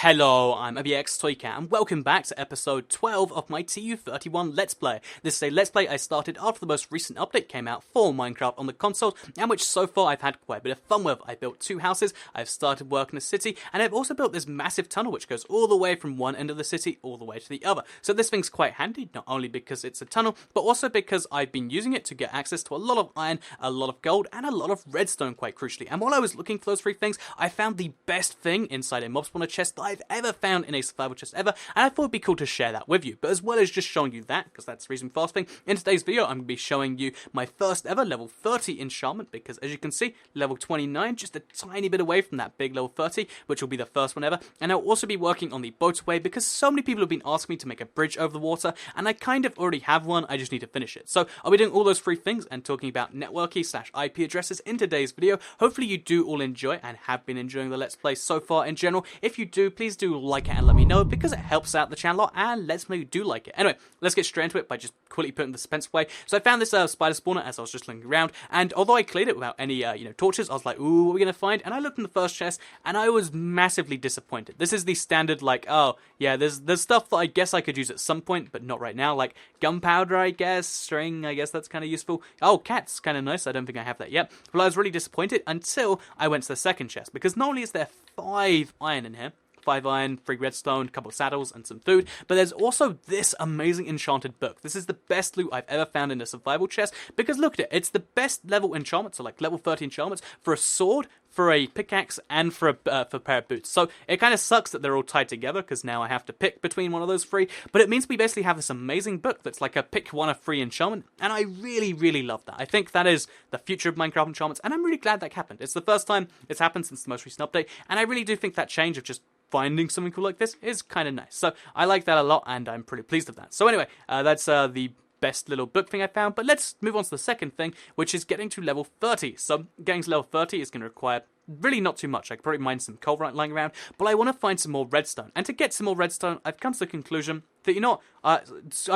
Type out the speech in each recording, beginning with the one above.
Hello, I'm ABXToyCat, and welcome back to episode 12 of my TU31 Let's Play. This is a Let's Play I started after the most recent update came out for Minecraft on the console, and which so far I've had quite a bit of fun with. I built 2 houses, I've started work in a city, and I've also built this massive tunnel which goes all the way from one end of the city all the way to the other. So this thing's quite handy, not only because it's a tunnel, but also because I've been using it to get access to a lot of iron, a lot of gold, and a lot of redstone quite crucially. And while I was looking for those 3 things, I found the best thing inside a mob spawner chest that I've ever found in a survival chest ever, and I thought it'd be cool to share that with you. But as well as just showing you that, because that's the reason for asking, in today's video I'm going to be showing you my first ever level 30 enchantment, because as you can see, level 29, just a tiny bit away from that big level 30, which will be the first one ever. And I'll also be working on the boatway, because so many people have been asking me to make a bridge over the water, and I kind of already have one, I just need to finish it. So I'll be doing all those 3 things and talking about networky/IP addresses in today's video. Hopefully you do all enjoy and have been enjoying the Let's Play so far in general. If you do, please do like it and let me know, because it helps out the channel a lot and lets me do like it. Anyway, let's get straight into it by just quickly putting the suspense away. So I found this spider spawner as I was just looking around, and although I cleared it without any torches, I was like, ooh, what are we gonna find? And I looked in the first chest and I was massively disappointed. This is the standard, like, oh yeah, there's stuff that I guess I could use at some point, but not right now, like gunpowder, I guess, string, I guess that's kind of useful. Oh, cats, kind of nice. I don't think I have that yet. But I was really disappointed until I went to the second chest, because not only is there 5 iron in here, 5 iron, 3 redstone, a couple of saddles, and some food, but there's also this amazing enchanted book. This is the best loot I've ever found in a survival chest, because look at it, it's the best level enchantment, so like level 30 enchantments, for a sword, for a pickaxe, and for a pair of boots. So it kind of sucks that they're all tied together, because now I have to pick between one of those 3, but it means we basically have this amazing book that's like a pick one of 3 enchantment, and I really, really love that. I think that is the future of Minecraft enchantments, and I'm really glad that happened. It's the first time it's happened since the most recent update, and I really do think that change of just finding something cool like this is kind of nice. So I like that a lot, and I'm pretty pleased with that. So anyway, that's the best little book thing I found, but let's move on to the second thing, which is getting to level 30. So getting to level 30 is going to require really not too much. I could probably mine some coal lying around, but I want to find some more redstone. And to get some more redstone, I've come to the conclusion that, you know,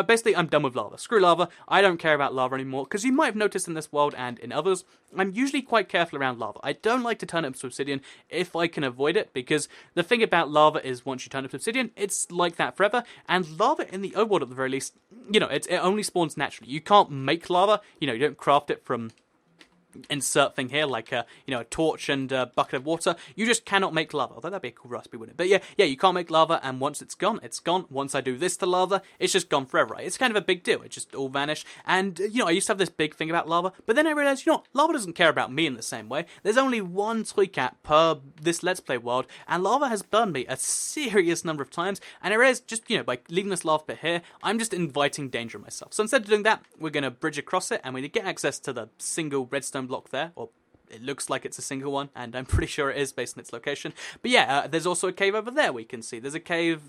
basically I'm done with lava. Screw lava. I don't care about lava anymore, because you might have noticed in this world and in others, I'm usually quite careful around lava. I don't like to turn it into obsidian if I can avoid it, because the thing about lava is once you turn it to obsidian, it's like that forever. And lava in the overworld, at the very least, you know, it only spawns naturally. You can't make lava. You know, you don't craft it from insert thing here, like a torch and a bucket of water. You just cannot make lava. Although that'd be a cool recipe, wouldn't it? But yeah, you can't make lava, and once it's gone, it's gone. Once I do this to lava, it's just gone forever, right? It's kind of a big deal. It just all vanished. And I used to have this big thing about lava, but then I realized, lava doesn't care about me in the same way. There's only one ToyCat per this Let's Play world, and lava has burned me a serious number of times. And I realized just by leaving this lava bit here, I'm just inviting danger myself. So instead of doing that, we're gonna bridge across it, and we're gonna get access to the single redstone block there, or it looks like it's a single one, and I'm pretty sure it is based on its location. But yeah, there's also a cave over there we can see. There's a cave.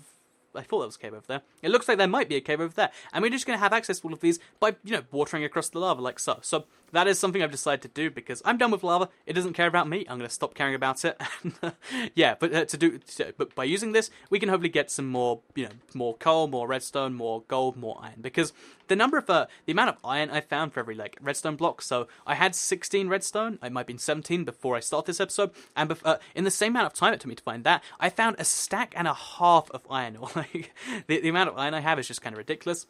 I thought there was a cave over there. It looks like there might be a cave over there. And we're just going to have access to all of these by, watering across the lava like so. So that is something I've decided to do, because I'm done with lava. It doesn't care about me. I'm going to stop caring about it. Yeah, but but by using this, we can hopefully get some more, more coal, more redstone, more gold, more iron. Because the amount of iron I found for every redstone block. So I had 16 redstone. It might have been 17 before I started this episode. And in the same amount of time it took me to find that, I found a stack and a half of iron ore. The amount of iron I have is just kind of ridiculous.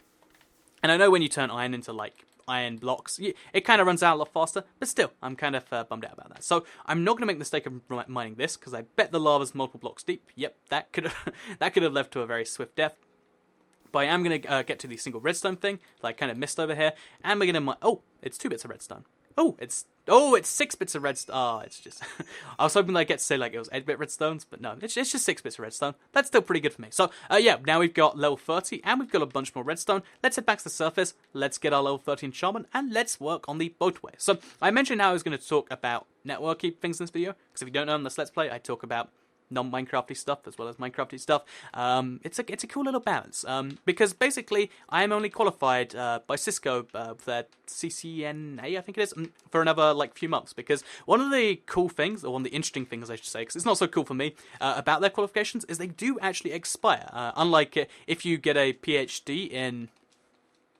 And I know when you turn iron into iron blocks, it kind of runs out a lot faster, but still, I'm kind of bummed out about that. So I'm not going to make the mistake of mining this, because I bet the lava's multiple blocks deep. Yep, that could have led to a very swift death. But I am going to get to the single redstone thing that I kind of missed over here, and we're going to mine. Oh, it's 2 bits of redstone. It's 6 bits of redstone. Oh, it's just... I was hoping I'd get to say, it was 8-bit redstones, but no, it's just 6 bits of redstone. That's still pretty good for me. So, yeah, now we've got level 30, and we've got a bunch more redstone. Let's head back to the surface, let's get our level 30 enchantment, and let's work on the boatway. So, I mentioned how I was going to talk about networky things in this video, because if you don't know in this Let's Play, I talk about non-Minecrafty stuff as well as Minecrafty stuff. It's a cool little balance, because basically I'm only qualified by Cisco with their CCNA, I think it is, for another few months, because one of the cool things, or one of the interesting things I should say, because it's not so cool for me, about their qualifications is they do actually expire, unlike if you get a PhD in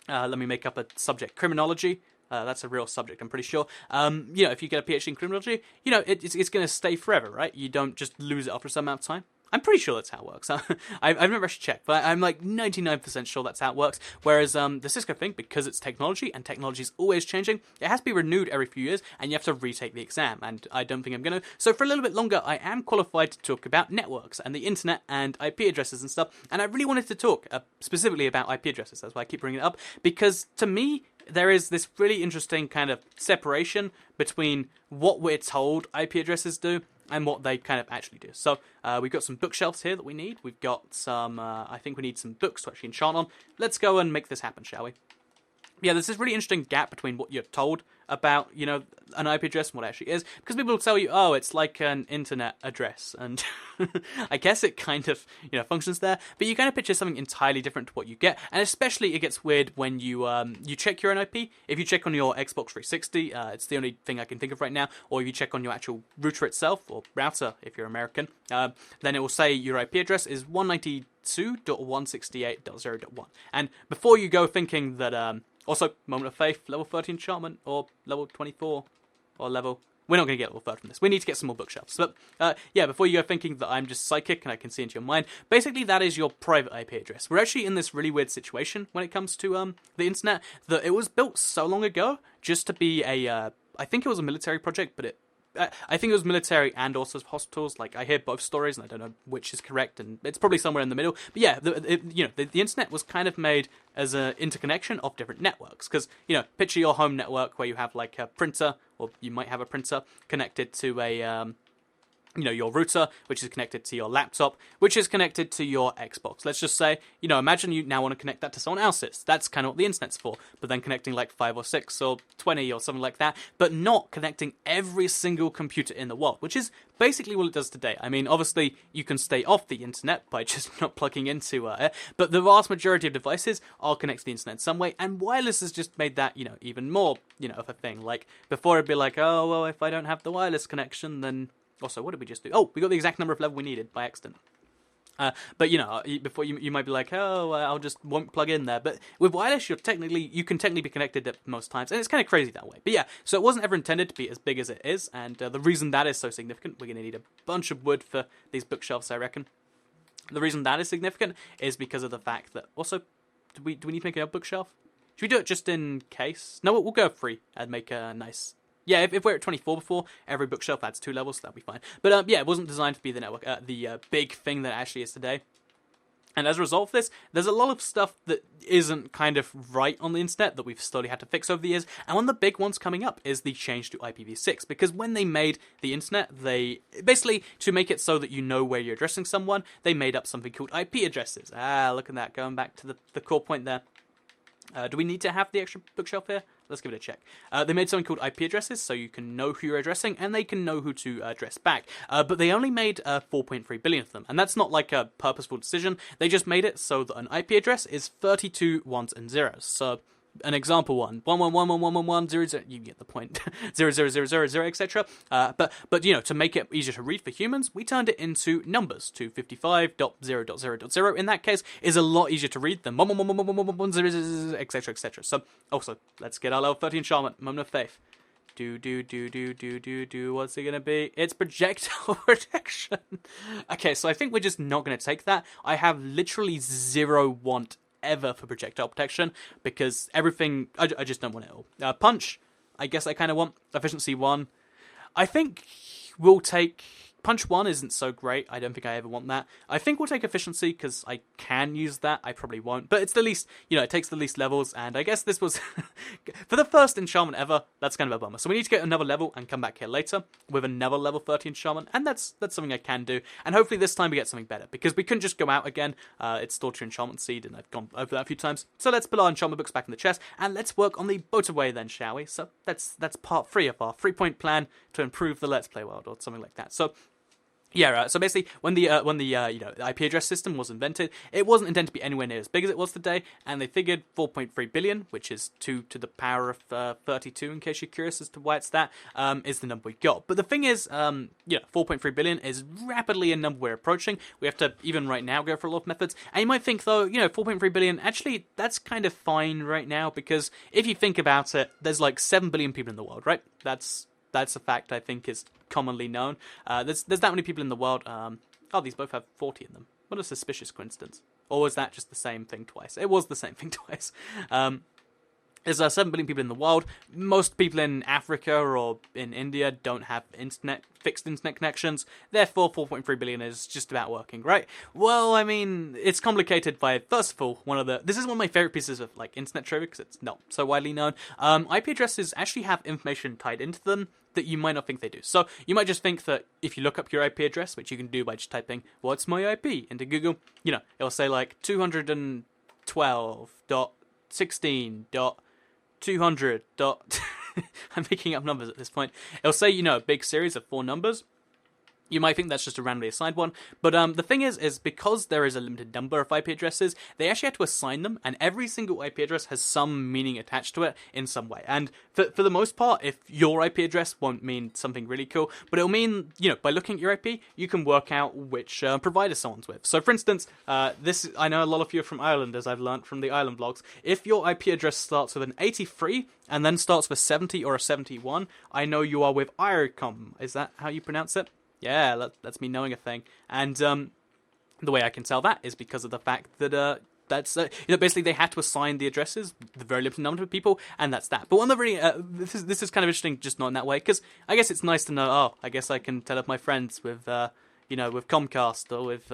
let me make up a subject, criminology. That's a real subject, I'm pretty sure. If you get a PhD in criminology, it's going to stay forever, right? You don't just lose it after some amount of time. I'm pretty sure that's how it works. I've never actually checked, but I'm like 99% sure that's how it works. Whereas the Cisco thing, because it's technology, and technology is always changing, it has to be renewed every few years, and you have to retake the exam, and I don't think I'm going to. So for a little bit longer, I am qualified to talk about networks, and the internet, and IP addresses and stuff, and I really wanted to talk specifically about IP addresses. That's why I keep bringing it up, because to me, there is this really interesting kind of separation between what we're told IP addresses do and what they kind of actually do. So we've got some bookshelves here that we need. We've got some, I think we need some books to actually enchant on. Let's go and make this happen, shall we? Yeah, there's this really interesting gap between what you're told about, you know, an IP address and what it actually is. Because people will tell you, oh, it's like an internet address. And I guess it kind of, you know, functions there. But you kind of picture something entirely different to what you get. And especially it gets weird when you you check your own IP. If you check on your Xbox 360, it's the only thing I can think of right now. Or if you check on your actual router itself, or router if you're American, then it will say your IP address is 192.168.0.1. And before you go thinking that... also, Moment of Faith, level 30 enchantment, or level 24, or level... We're not going to get level 30 from this. We need to get some more bookshelves. But, yeah, before you go thinking that I'm just psychic and I can see into your mind, basically that is your private IP address. We're actually in this really weird situation when it comes to the internet, that it was built so long ago just to be a... I think it was a military project, but I think it was military and also hospitals. Like, I hear both stories, and I don't know which is correct, and it's probably somewhere in the middle. But yeah, the internet was kind of made as an interconnection of different networks. Because, you know, picture your home network where you have, like, a printer, or you might have a printer connected to a... you know, your router, which is connected to your laptop, which is connected to your Xbox. Let's just say, you know, imagine you now want to connect that to someone else's. That's kind of what the internet's for. But then connecting like 5 or 6 or 20 or something like that, but not connecting every single computer in the world, which is basically what it does today. I mean, obviously, you can stay off the internet by just not plugging into it, but the vast majority of devices are connected to the internet in some way, and wireless has just made that, you know, even more, you know, of a thing. Like, before it'd be like, oh, well, if I don't have the wireless connection, then... Also, what did we just do? Oh, we got the exact number of level we needed by accident. But, you know, before you might be like, oh, I'll just won't plug in there. But with wireless, you can technically be connected at most times. And it's kind of crazy that way. But yeah, so it wasn't ever intended to be as big as it is. And the reason that is so significant, we're going to need a bunch of wood for these bookshelves, I reckon. The reason that is significant is because of the fact that, also, do we need to make a bookshelf? Should we do it just in case? No, we'll go 3 and make a nice... Yeah, if we're at 24 before, every bookshelf adds 2 levels, so that'll be fine. But yeah, it wasn't designed to be the network, the big thing that it actually is today. And as a result of this, there's a lot of stuff that isn't kind of right on the internet that we've slowly had to fix over the years. And one of the big ones coming up is the change to IPv6. Because when they made the internet, they basically, to make it so that you know where you're addressing someone, they made up something called IP addresses. Ah, look at that, going back to the core point there. Do we need to have the extra bookshelf here? Let's give it a check. They made something called IP addresses, so you can know who you're addressing, and they can know who to address back. But they only made 4.3 billion of them, and that's not like a purposeful decision. They just made it so that an IP address is 32 ones and zeros. So an example one, 111111110, you get the point, 00000, etc. But you know, to make it easier to read for humans, we turned it into numbers. 255.0.0.0 in that case is a lot easier to read than 1111110, etc. etc. So also, let's get our level 30 enchantment, Moment of Faith. Do, what's it gonna be? It's projectile protection. Okay, so I think we're just not gonna take that. I have literally zero want ever for projectile protection, because everything, I just don't want it all. Punch, I guess I kind of want. Efficiency 1. I think we'll take... Punch 1 isn't so great. I don't think I ever want that. I think we'll take efficiency because I can use that. I probably won't. But it's the least, you know, it takes the least levels. And I guess this was, for the first enchantment ever, that's kind of a bummer. So we need to get another level and come back here later with another level 30 enchantment. And that's something I can do. And hopefully this time we get something better, because we couldn't just go out again. It's stored to enchantment seed, and I've gone over that a few times. So let's put our enchantment books back in the chest, and let's work on the motorway then, shall we? So that's part 3 of our 3-point plan to improve the Let's Play world, or something like that. So yeah, right. So basically, when the IP address system was invented, it wasn't intended to be anywhere near as big as it was today, and they figured 4.3 billion, which is 2 to the power of 32, in case you're curious as to why it's that, is the number we got. But the thing is, 4.3 billion is rapidly a number we're approaching. We have to, even right now, go for a lot of methods. And you might think, though, 4.3 billion, actually, that's kind of fine right now, because if you think about it, there's like 7 billion people in the world, right? That's a fact I think is commonly known. There's that many people in the world. oh, these both have 40 in them. What a suspicious coincidence. Or was that just the same thing twice? It was the same thing twice. There's 7 billion people in the world. Most people in Africa or in India don't have fixed internet connections. Therefore, 4.3 billion is just about working, right? Well, I mean, it's complicated by, first of all, this is one of my favorite pieces of like internet trivia because it's not so widely known. IP addresses actually have information tied into them that you might not think they do. So you might just think that if you look up your IP address, which you can do by just typing "what's my IP" into Google, it'll say like 212.16.200. I'm making up numbers at this point. It'll say, a big series of 4 numbers. You might think that's just a randomly assigned one, but the thing is because there is a limited number of IP addresses, they actually have to assign them, and every single IP address has some meaning attached to it in some way. And for the most part, if your IP address won't mean something really cool, but it'll mean, by looking at your IP, you can work out which provider someone's with. So for instance, I know a lot of you are from Ireland, as I've learned from the Ireland vlogs. If your IP address starts with an 83 and then starts with 70 or a 71, I know you are with Ircom. Is that how you pronounce it? Yeah, that's me knowing a thing. And the way I can tell that is because of the fact that basically they had to assign the addresses, the very limited number of people, and that's that. But one of the really, this is kind of interesting, just not in that way, because I guess it's nice to know, I guess I can tell up my friends with, with Comcast, or with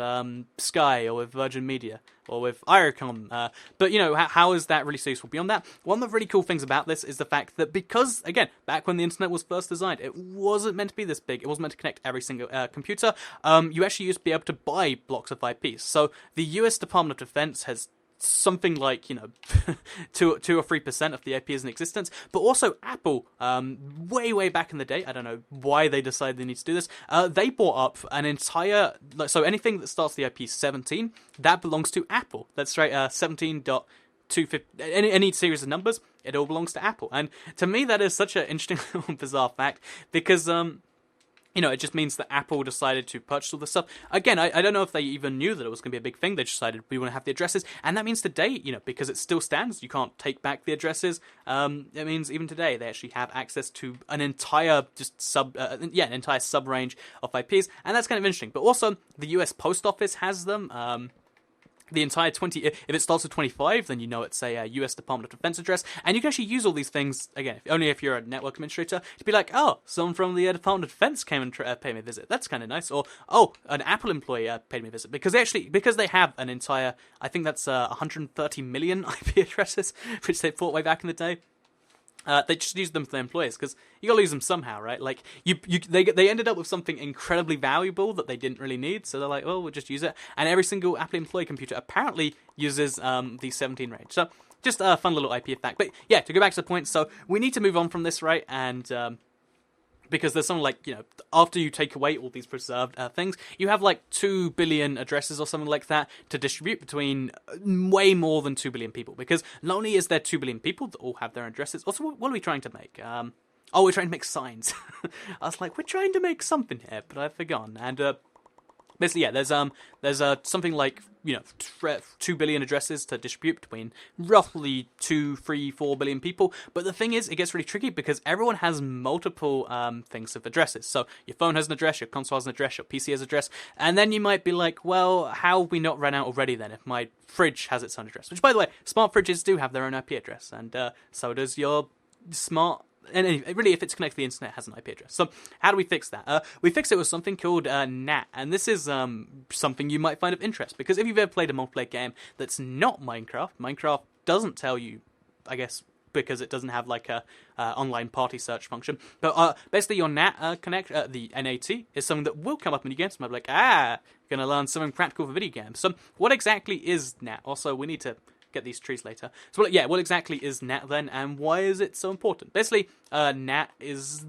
Sky, or with Virgin Media, or with Ircom. But, how is that really so useful? Beyond that, one of the really cool things about this is the fact that because, again, back when the internet was first designed, it wasn't meant to be this big. It wasn't meant to connect every single computer. You actually used to be able to buy blocks of IPs. So the US Department of Defense has something like 2 or 3% of the IPs in existence, but also Apple, way back in the day, I don't know why they decided they need to do this, they bought up an entire, so anything that starts the IP 17, that belongs to Apple. That's right, 17.250, any series of numbers, it all belongs to Apple. And to me that is such an interesting bizarre fact, because it just means that Apple decided to purchase all this stuff. Again, I don't know if they even knew that it was going to be a big thing. They decided we want to have the addresses. And that means today, because it still stands, you can't take back the addresses. It means even today, they actually have access to an entire an entire sub-range of IPs. And that's kind of interesting. But also, the US Post Office has them. The entire 20, if it starts with 25, then it's a US Department of Defense address, and you can actually use all these things, again, only if you're a network administrator, to be like, someone from the Department of Defense came and paid me a visit. That's kind of nice. Or, an Apple employee paid me a visit. Because they have an entire, I think that's 130 million IP addresses, which they bought way back in the day. They just use them for their employees, because you gotta use them somehow, right? Like, they ended up with something incredibly valuable that they didn't really need, so they're like, we'll just use it. And every single Apple employee computer apparently uses the 17 range. So, just a fun little IP fact. But yeah, to go back to the point, so we need to move on from this, right? And because there's something like, after you take away all these preserved things, you have like 2 billion addresses or something like that to distribute between way more than 2 billion people. Because not only is there 2 billion people that all have their addresses, also, what are we trying to make? We're trying to make signs. I was like, we're trying to make something here, but I've forgotten. And basically, yeah, there's something like 2 billion addresses to distribute between roughly 2, 3, 4 billion people. But the thing is, it gets really tricky because everyone has multiple things of addresses. So your phone has an address, your console has an address, your PC has an address, and then you might be like, well, how have we not run out already then if my fridge has its own address? Which, by the way, smart fridges do have their own IP address, and so does your smart. And anyway, really, if it's connected to the internet, it has an IP address. So how do we fix that? We fix it with something called NAT, and this is something you might find of interest, because if you've ever played a multiplayer game that's not Minecraft doesn't tell you, I guess, because it doesn't have like a online party search function. But basically, your NAT the NAT is something that will come up in your games. So I'm like, gonna learn something practical for video games. So what exactly is NAT? Also, we need to get these trees later. So what exactly is NAT then, and why is it so important? Basically, NAT is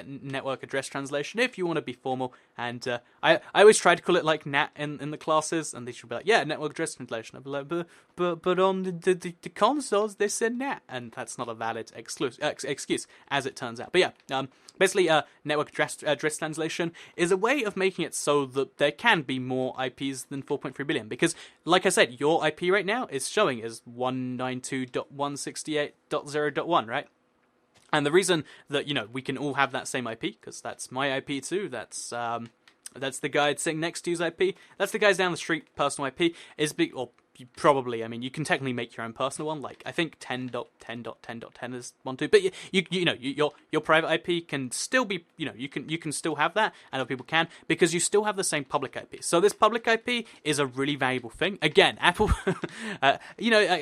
network address translation, if you want to be formal, and I always try to call it like NAT in the classes, and they should be like, network address translation. I'll be like, but on the consoles, they said NAT, and that's not a valid excuse, as it turns out. But yeah, basically, network address translation is a way of making it so that there can be more IPs than 4.3 billion, because, like I said, your IP right now is showing as 192.168.0.1, right? And the reason that, we can all have that same IP, because that's my IP too, that's That's the guy sitting next to you's IP. That's the guys down the street personal IP. Is big, or you probably, I mean, you can technically make your own personal one. Like I think 10.10.10.10 is one too. But your private IP can still be, you can still have that, and other people can, because you still have the same public IP. So this public IP is a really valuable thing. Again, Apple, I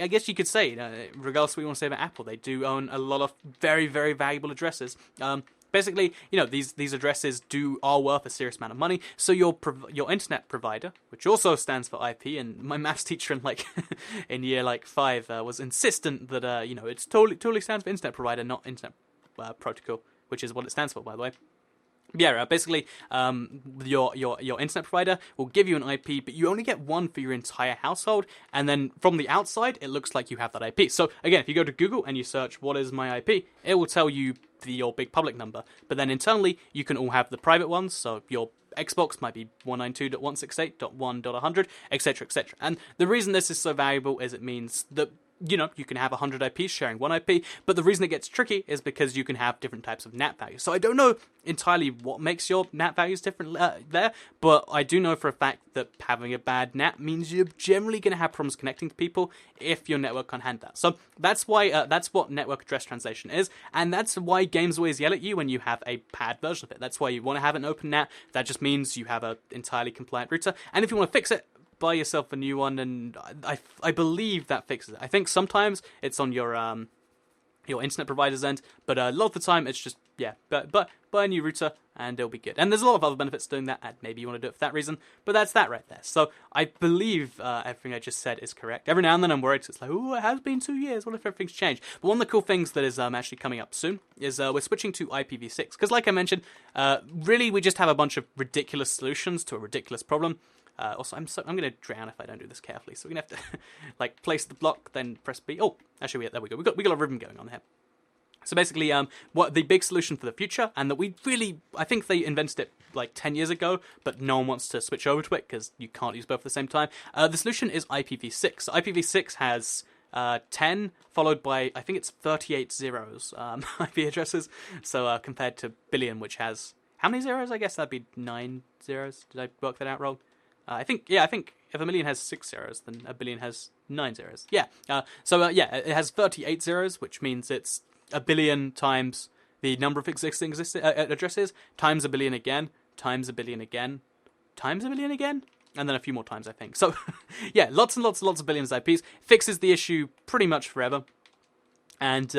guess you could say, regardless of what you want to say about Apple, they do own a lot of very, very valuable addresses. Basically, these addresses are worth a serious amount of money. So your internet provider, which also stands for IP, and my maths teacher in year 5 was insistent that it's totally stands for internet provider, not internet protocol, which is what it stands for, by the way. Yeah, basically, your internet provider will give you an IP, but you only get one for your entire household, and then from the outside, it looks like you have that IP. So again, if you go to Google and you search "what is my IP," it will tell you your big public number. But then internally, you can all have the private ones. So your Xbox might be 192.168.1.100, etc., etc. And the reason this is so valuable is it means that you can have 100 IPs sharing one IP, but the reason it gets tricky is because you can have different types of NAT values. So I don't know entirely what makes your NAT values different there, but I do know for a fact that having a bad NAT means you're generally going to have problems connecting to people if your network can't handle that. So that's why that's what network address translation is, and that's why games always yell at you when you have a bad version of it. That's why you want to have an open NAT. That just means you have an entirely compliant router, and if you want to fix it, buy yourself a new one, and I believe that fixes it. I think sometimes it's on your internet provider's end, but a lot of the time it's just but buy a new router and it'll be good. And there's a lot of other benefits to doing that, and maybe you want to do it for that reason, but that's that right there. So I believe everything I just said is correct. Every now and then I'm worried, it's like, oh, it has been 2 years, what if everything's changed? But one of the cool things that is actually coming up soon is we're switching to IPv6, because like I mentioned, really we just have a bunch of ridiculous solutions to a ridiculous problem. Also, I'm going to drown if I don't do this carefully. So we're going to have to place the block, then press B. Oh, actually, there we go. We got a ribbon going on here. So basically, what the big solution for the future, and that I think they invented it 10 years ago, but no one wants to switch over to it because you can't use both at the same time. The solution is IPv6. So IPv6 has 10 followed by, I think it's 38 zeros IP addresses. So compared to billion, which has how many zeros? I guess that'd be 9 zeros. Did I work that out wrong? I think if a million has 6 zeros, then a billion has 9 zeros. Yeah. It has 38 zeros, which means it's a billion times the number of existing addresses, times a billion again, times a billion again, times a billion again, and then a few more times, I think. So, yeah, lots and lots and lots of billions of IPs. Fixes the issue pretty much forever. And,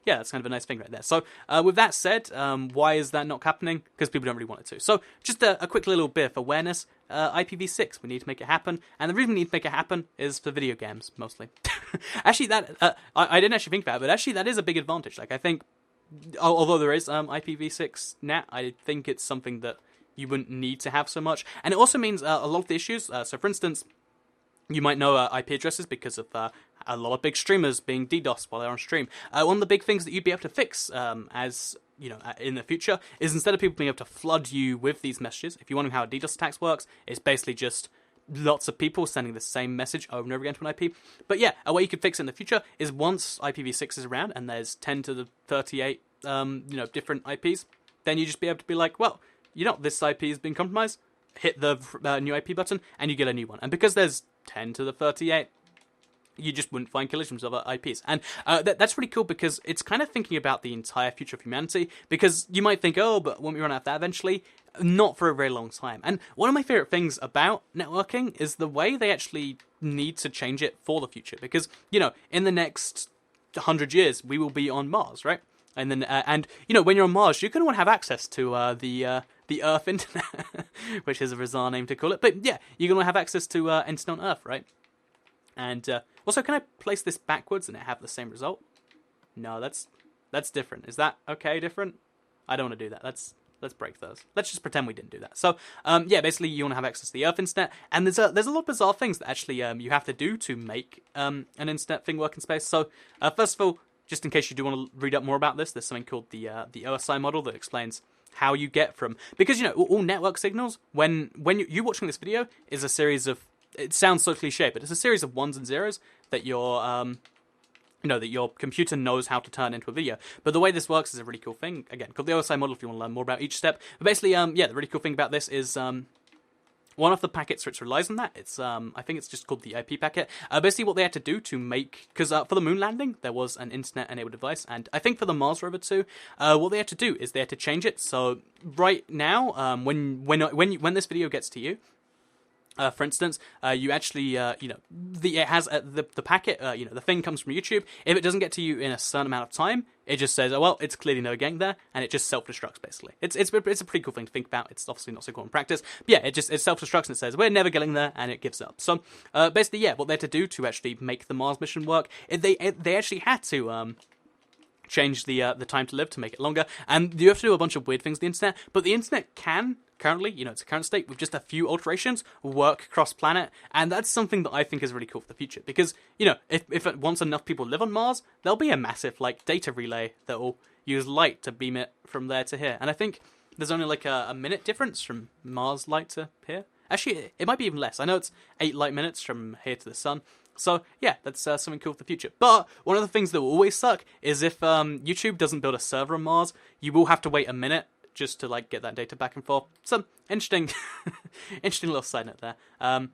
that's kind of a nice thing right there. So, with that said, why is that not happening? Because people don't really want it to. So, just a quick little bit of awareness. IPv6, we need to make it happen. And the reason we need to make it happen is for video games, mostly. Actually, that I didn't actually think about it, but actually that is a big advantage. I think, although there is IPv6 NAT, I think it's something that you wouldn't need to have so much. And it also means a lot of the issues. So, for instance, you might know IP addresses because of a lot of big streamers being DDoSed while they're on stream. One of the big things that you'd be able to fix in the future is instead of people being able to flood you with these messages, if you're wondering how a DDoS attacks works, it's basically just lots of people sending the same message over and over again to an IP. But yeah, a way you could fix it in the future is once IPv6 is around and there's 10 to the 38 different IPs, then you just be able to be like, well, this IP has been compromised, hit the new IP button, and you get a new one. And because there's 10 to the 38, you just wouldn't find collisions of IPs. And that's really cool because it's kind of thinking about the entire future of humanity, because you might think, oh, but won't we run out of that eventually? Not for a very long time. And one of my favorite things about networking is the way they actually need to change it for the future. Because, in the next 100 years, we will be on Mars, right? And then, when you're on Mars, you're going to want to have access to the Earth internet, which is a bizarre name to call it. But yeah, you're going to have access to internet on Earth, right? And also, can I place this backwards and it have the same result? No, that's different. Is that okay? Different? I don't want to do that. Let's break those. Let's just pretend we didn't do that. So, basically, you want to have access to the Earth internet, and there's a lot of bizarre things that actually you have to do to make an internet thing work in space. So, first of all, just in case you do want to read up more about this, there's something called the OSI model that explains how you get from, because all network signals, when you watching this video is a series of, it sounds so cliche, but it's a series of ones and zeros that you're that your computer knows how to turn into a video. But the way this works is a really cool thing. Again, called the OSI model if you want to learn more about each step. But basically, yeah, the really cool thing about this is one of the packets which relies on that. It's I think it's just called the IP packet. Basically, what they had to do to make, because for the moon landing there was an internet-enabled device, and I think for the Mars rover too, what they had to do is they had to change it. So right now, when this video gets to you. For instance, you actually, it has the packet, the thing comes from YouTube. If it doesn't get to you in a certain amount of time, it just says, oh, well, it's clearly no getting there, and it just self-destructs, basically. It's a pretty cool thing to think about. It's obviously not so cool in practice. But yeah, it self-destructs and it says, we're never getting there, and it gives up. So, basically, yeah, what they had to do to actually make the Mars mission work, they actually had to, change the time to live to make it longer, and you have to do a bunch of weird things with the internet, but the internet can currently, its a current state with just a few alterations, work cross-planet, and that's something that I think is really cool for the future, because, if once enough people live on Mars, there'll be a massive, data relay that will use light to beam it from there to here, and I think there's only, a minute difference from Mars light to here. Actually, it might be even less. I know it's 8 light minutes from here to the sun. So, yeah, that's something cool for the future. But one of the things that will always suck is if YouTube doesn't build a server on Mars, you will have to wait a minute just to, get that data back and forth. Some interesting little side note there. I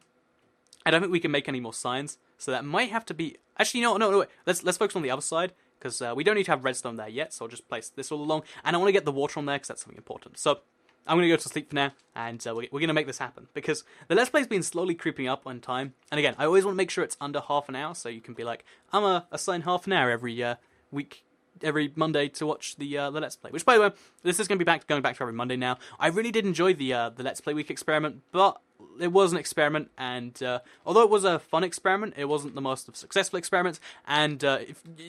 don't think we can make any more signs, so that might have to be... Actually, no, wait. Let's focus on the other side, because we don't need to have redstone there yet, so I'll just place this all along. And I want to get the water on there, because that's something important. So... I'm going to go to sleep for now, and we're going to make this happen, because the Let's Play's been slowly creeping up on time, and again, I always want to make sure it's under half an hour, so you can be like, I'm going to assign half an hour every week, every Monday to watch the Let's Play, which, by the way, this is going to be going back to every Monday now. I really did enjoy the Let's Play Week experiment, but it was an experiment, and although it was a fun experiment, it wasn't the most successful experiment, and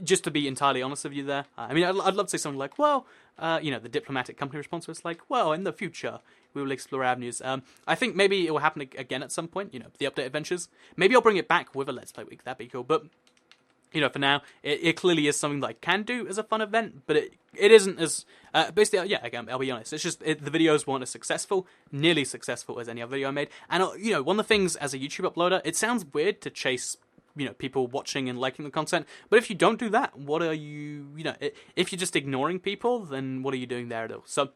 just to be entirely honest with you there, I mean, I'd love to say something like, well, the diplomatic company response was like, well, in the future, we will explore avenues. I think maybe it will happen again at some point, the update adventures. Maybe I'll bring it back with a Let's Play Week, that'd be cool, but... for now, it clearly is something that I can do as a fun event, but it isn't as... basically, yeah, again, I'll be honest, it's just the videos weren't as nearly successful as any other video I made. And, one of the things as a YouTube uploader, it sounds weird to chase, people watching and liking the content, but if you don't do that, what are you, if you're just ignoring people, then what are you doing there at all? So,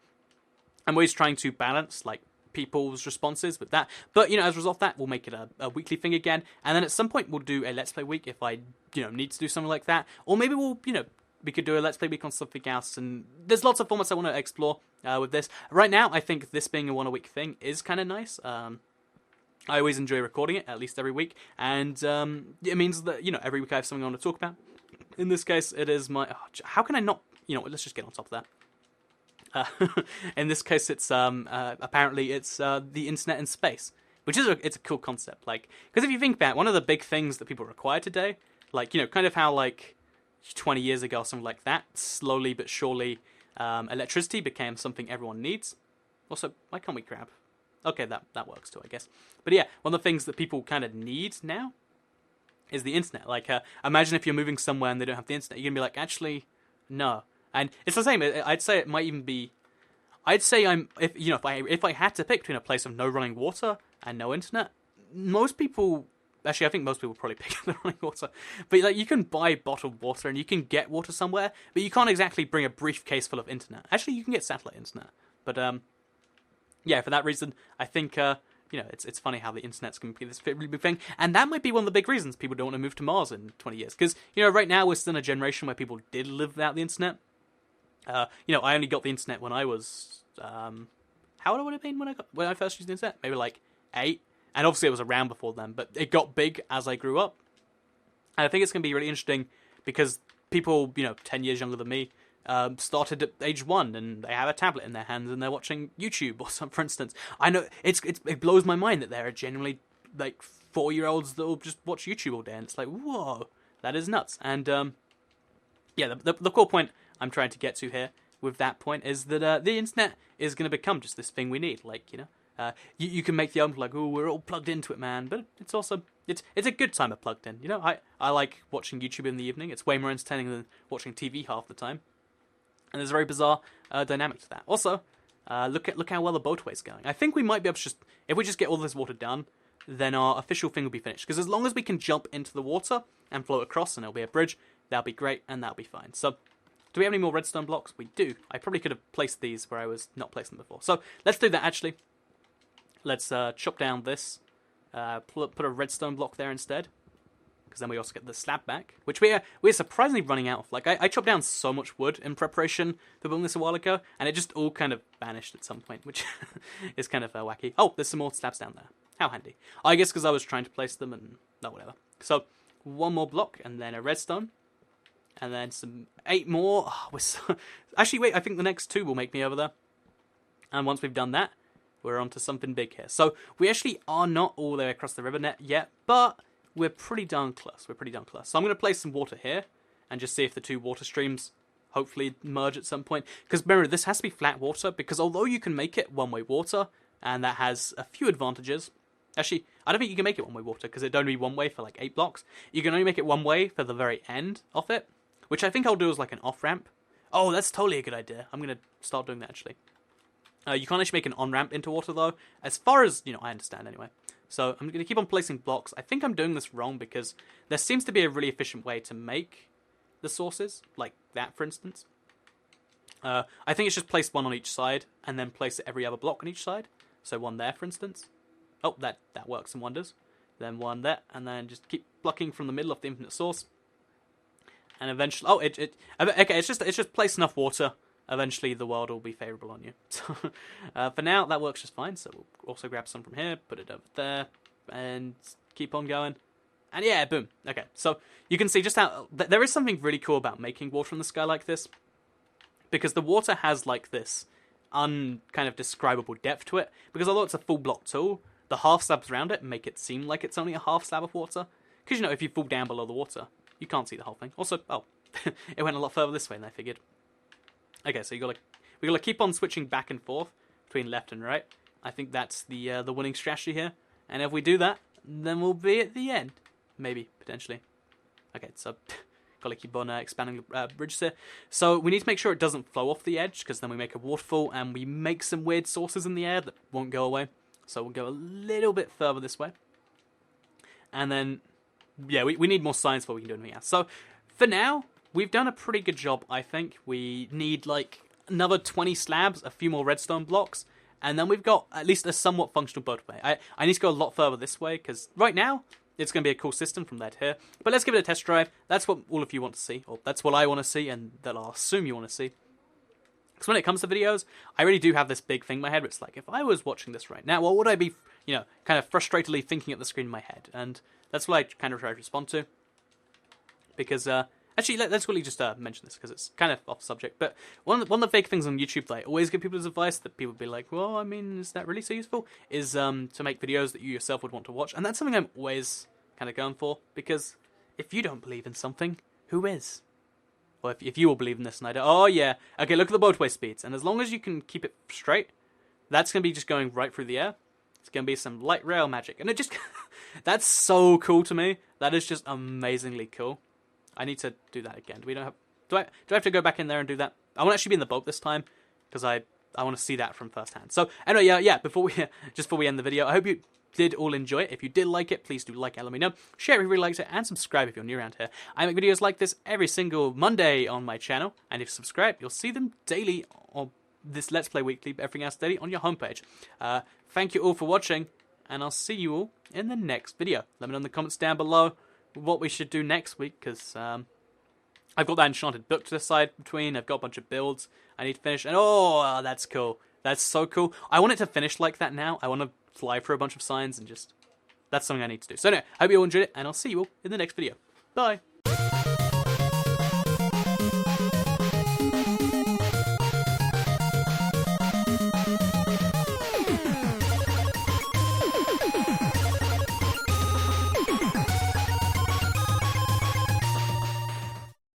I'm always trying to balance, people's responses with that, but as a result of that, we'll make it a weekly thing again, and then at some point we'll do a Let's Play Week if I need to do something like that, or maybe we'll we could do a Let's Play Week on something else, and there's lots of formats I want to explore with this. Right now, I think this being a one-a-week thing is kind of nice. I always enjoy recording it, at least every week, and it means that every week I have something I want to talk about. In this case, it is my... how can I not... let's just get on top of that. In this case, it's apparently it's the internet in space, which is it's a cool concept. Because if you think back, one of the big things that people require today, kind of how 20 years ago or something like that, slowly but surely, electricity became something everyone needs. Also, why can't we grab? Okay, that works too, I guess. But yeah, one of the things that people kind of need now is the internet. Imagine if you're moving somewhere and they don't have the internet, you're gonna be like, actually, no. And it's the same. I'd say it might even be. I'd say if I had to pick between a place of no running water and no internet, most people. Actually, I think most people probably pick the running water. But you can buy bottled water and you can get water somewhere, but you can't exactly bring a briefcase full of internet. Actually, you can get satellite internet. But yeah, for that reason, I think it's funny how the internet's going to be this really big thing, and that might be one of the big reasons people don't want to move to Mars in 20 years. Because right now we're still in a generation where people did live without the internet. I only got the internet when I was, how old would it have been when I first used the internet? Maybe 8. And obviously it was around before then, but it got big as I grew up. And I think it's going to be really interesting because people, 10 years younger than me, started at age 1 and they have a tablet in their hands and they're watching YouTube or something, for instance. I know it blows my mind that there are genuinely 4-year-olds that will just watch YouTube all day, and it's whoa, that is nuts. And yeah, the core point I'm trying to get to here with that point is that the internet is going to become just this thing we need. You can make the argument oh, we're all plugged into it, man, but it's also it's a good time of plugged in. I like watching YouTube in the evening. It's way more entertaining than watching TV half the time, and there's a very bizarre dynamic to that. Also, look how well the boatway's going. I think we might be able to if we just get all this water done, then our official thing will be finished. Because as long as we can jump into the water and float across, and it'll be a bridge, that'll be great, and that'll be fine. So, do we have any more redstone blocks? We do. I probably could have placed these where I was not placing them before. So, let's do that, actually. Let's chop down this. Put a redstone block there instead. Because then we also get the slab back. Which we're surprisingly running out of. Like, I chopped down so much wood in preparation for building this a while ago. And it just all kind of vanished at some point. Which is kind of wacky. Oh, there's some more slabs down there. How handy. I guess because I was trying to place them and... no, whatever. So, one more block and then a redstone. And then some 8 more. Oh, actually, wait, I think the next 2 will make me over there. And once we've done that, we're on to something big here. So, we actually are not all the way across the river net yet, but we're pretty darn close. We're pretty darn close. So, I'm going to place some water here and just see if the 2 water streams hopefully merge at some point. Because remember, this has to be flat water, because although you can make it one-way water, and that has a few advantages... Actually, I don't think you can make it one-way water, because it'd only be one way for like 8 blocks. You can only make it one way for the very end of it, which I think I'll do as like an off-ramp. Oh, that's totally a good idea. I'm going to start doing that, actually. You can't actually make an on-ramp into water, though, as far as, I understand anyway. So I'm going to keep on placing blocks. I think I'm doing this wrong, because there seems to be a really efficient way to make the sources, like that, for instance. I think it's just place one on each side, and then place every other block on each side. So one there, for instance. Oh, that works and wonders. Then one there, and then just keep blocking from the middle of the infinite source. And eventually, okay, it's just place enough water. Eventually, the world will be favourable on you. So, for now, that works just fine. So we'll also grab some from here, put it over there, and keep on going. And yeah, boom. Okay, so you can see just how there is something really cool about making water in the sky like this, because the water has like this kind of describable depth to it. Because although it's a full block tool, the half slabs around it make it seem like it's only a half slab of water. Because, if you fall down below the water, you can't see the whole thing. Also, it went a lot further this way than I figured. Okay, so we gotta keep on switching back and forth between left and right. I think that's the winning strategy here. And if we do that, then we'll be at the end. Maybe, potentially. Okay, so gotta keep on expanding the bridges here. So we need to make sure it doesn't flow off the edge, because then we make a waterfall and we make some weird sources in the air that won't go away. So we'll go a little bit further this way. And then, yeah, we need more signs before we can do anything else. So, for now, we've done a pretty good job, I think. We need, like, another 20 slabs, a few more redstone blocks, and then we've got at least a somewhat functional boatway. I need to go a lot further this way, because right now, it's going to be a cool system from there to here. But let's give it a test drive. That's what all of you want to see, or that's what I want to see, and that I'll assume you want to see. Because when it comes to videos, I really do have this big thing in my head where it's like, if I was watching this right now, what would I be, kind of frustratedly thinking at the screen in my head? And that's what I kind of try to respond to. Because, actually, let's really just mention this, because it's kind of off subject. But one of the big things on YouTube that I always give people as advice, that people be like, well, I mean, is that really so useful? Is to make videos that you yourself would want to watch. And that's something I'm always kind of going for. Because if you don't believe in something, who is? Well, if you all believe in this and I don't... Oh, yeah. Okay, look at the boatway speeds. And as long as you can keep it straight, that's going to be just going right through the air. It's going to be some light rail magic. And it just... that's so cool to me. That is just amazingly cool. I need to do that again. Do I have to go back in there and do that? I won't actually be in the boat this time, because I want to see that from first hand. So, anyway, yeah, before we end the video, I hope you did all enjoy it. If you did like it, please do like it, let me know. Share if you really liked it, and subscribe if you're new around here. I make videos like this every single Monday on my channel, and if you subscribe, you'll see them daily, or this Let's Play weekly, but everything else daily on your homepage. Thank you all for watching, and I'll see you all in the next video. Let me know in the comments down below what we should do next week, because I've got that enchanted book to decide between. I've got a bunch of builds I need to finish, and oh, that's cool. That's so cool. I want it to finish like that now. I want to fly through a bunch of signs and just... that's something I need to do. So anyway, I hope you all enjoyed it, and I'll see you all in the next video. Bye!